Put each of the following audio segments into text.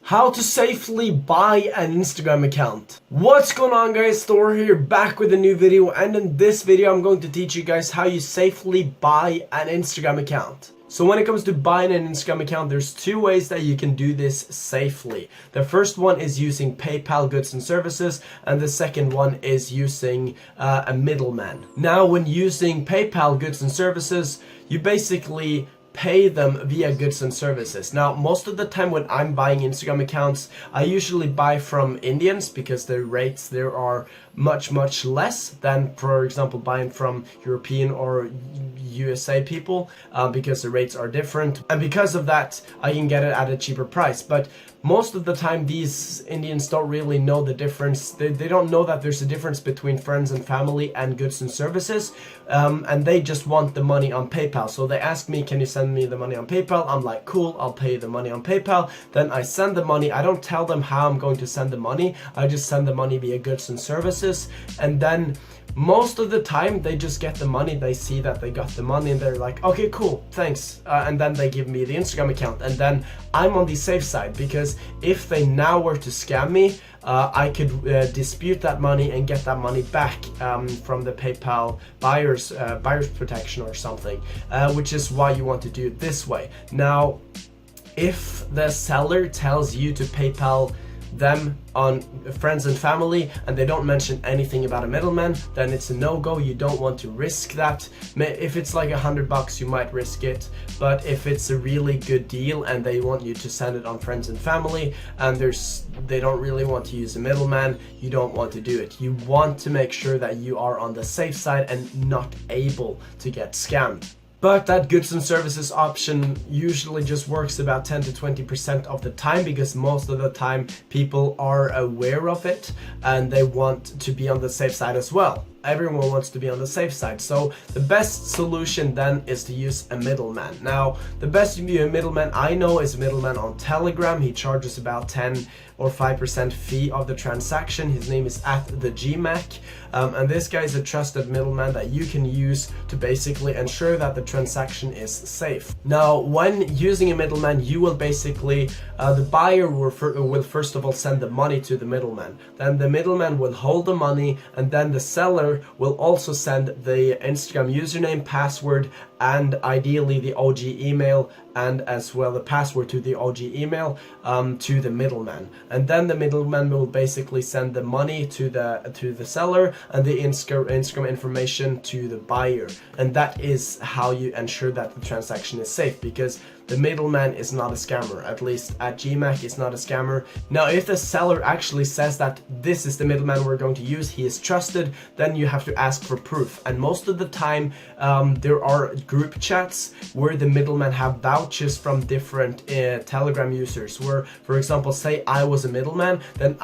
How to safely buy an Instagram account. What's going on, guys? Thor here, back with a new video, and in this video I'm going to teach you guys how you safely buy an Instagram account. So when it comes to buying an Instagram account, there's two ways that you can do this safely. The first one is using PayPal goods and services, and the second one is using a middleman. Now, when using PayPal goods and services, you basically pay them via goods and services. Now, most of the time when I'm buying Instagram accounts, I usually buy from Indians because the rates there are much less than, for example, buying from European or USA people, because the rates are different, and because of that I can get it at a cheaper price. But most of the time these Indians don't really know the difference. They don't know that there's a difference between friends and family and goods and services, and they just want the money on PayPal. So they ask me, can you send me the money on PayPal? I'm like, cool, I'll pay you the money on PayPal. Then I send the money. I don't tell them how I'm going to send the money. I just send the money via goods and services, and then most of the time they just get the money. They see that they got the money and they're like, okay, cool, thanks, and then they give me the Instagram account, and then I'm on the safe side, because if they now were to scam me, I could dispute that money and get that money back from the PayPal buyer's protection or something, which is why you want to do it this way. Now, if the seller tells you to PayPal them on friends and family and they don't mention anything about a middleman, then it's a no-go. You don't want to risk that. If it's like $100, you might risk it, but if it's a really good deal and they want you to send it on friends and family and they don't really want to use a middleman, you don't want to do it. You want to make sure that you are on the safe side and not able to get scammed. But that goods and services option usually just works about 10 to 20% of the time, because most of the time people are aware of it and they want to be on the safe side as well. Everyone wants to be on the safe side. So the best solution then is to use a middleman. Now, the best middleman I know is a middleman on Telegram. He charges about 10 or 5% fee of the transaction. His name is @thegmac, and this guy is a trusted middleman that you can use to basically ensure that the transaction is safe. Now, when using a middleman, you will basically the buyer will first of all send the money to the middleman. Then the middleman will hold the money, and then the seller will also send the Instagram username, password, and ideally the OG email, and as well the password to the OG email to the middleman. And then the middleman will basically send the money to the seller and the Instagram information to the buyer. And that is how you ensure that the transaction is safe, because the middleman is not a scammer. At least at GMAC is not a scammer. Now, if the seller actually says that this is the middleman we're going to use, he is trusted, then you have to ask for proof. And most of the time there are group chats where the middlemen have vouchers from different Telegram users, where, for example, say I was a middleman, then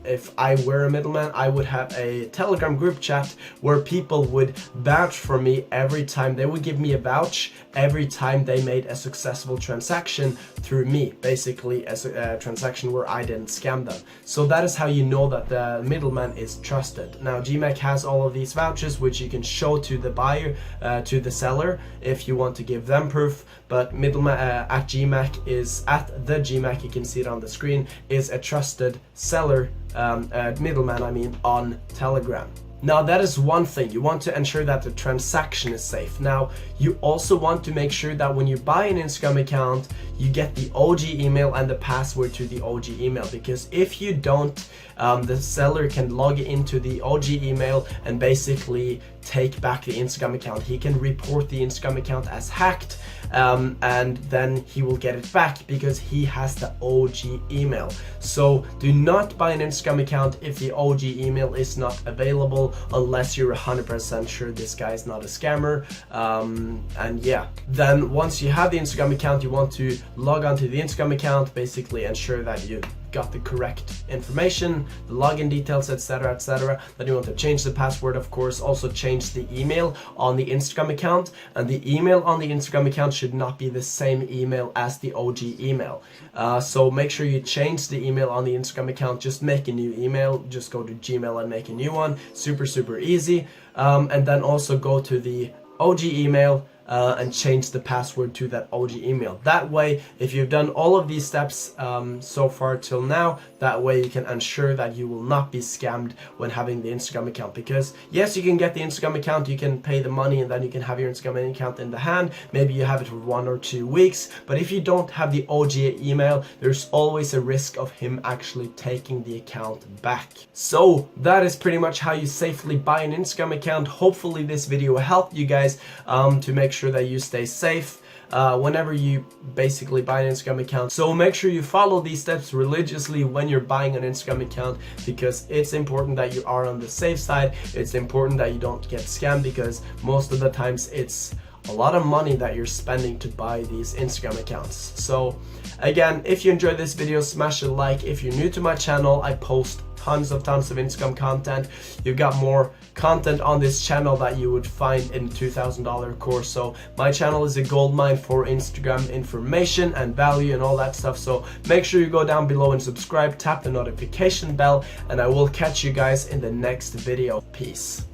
if I were a middleman, I would have a Telegram group chat where people would vouch for me every time. They would give me a vouch every time they made a successful transaction through me, basically as a transaction where I didn't scam them. So that is how you know that the middleman is trusted. Now, GMAC has all of these vouchers which you can show to the buyer, to the seller, if you want to give them proof. But middleman at GMAC is @thegmac, you can see it on the screen, is a trusted seller, middleman I mean, on Telegram. Now, that is one thing. You want to ensure that the transaction is safe. Now, you also want to make sure that when you buy an Instagram account, you get the OG email and the password to the OG email, because if you don't, the seller can log into the OG email and basically take back the Instagram account. He can report the Instagram account as hacked, and then he will get it back because he has the OG email. So do not buy an Instagram account if the OG email is not available, unless you're 100% sure this guy is not a scammer. And yeah, then once you have the Instagram account, you want to log on to the Instagram account, basically ensure that you got the correct information, the login details, etc, etc. Then you want to change the password, of course, also change the email on the Instagram account, and the email on the Instagram account should not be the same email as the OG email. So make sure you change the email on the Instagram account. Just make a new email, just go to Gmail and make a new one. Super easy. And then also go to the OG email, and change the password to that OG email. That way, if you've done all of these steps so far till now, that way you can ensure that you will not be scammed when having the Instagram account. Because yes, you can get the Instagram account, you can pay the money, and then you can have your Instagram account in the hand. Maybe you have it for 1 or 2 weeks, but if you don't have the OG email, there's always a risk of him actually taking the account back. So that is pretty much how you safely buy an Instagram account. Hopefully this video helped you guys to make sure that you stay safe whenever you basically buy an Instagram account. So make sure you follow these steps religiously when you're buying an Instagram account, because it's important that you are on the safe side. It's important that you don't get scammed, because most of the times it's a lot of money that you're spending to buy these Instagram accounts. So again, if you enjoyed this video, smash a like. If you're new to my channel, I post tons of Instagram content. You've got more content on this channel that you would find in $2,000 course. So my channel is a goldmine for Instagram information and value and all that stuff. So make sure you go down below and subscribe, tap the notification bell, and I will catch you guys in the next video. Peace.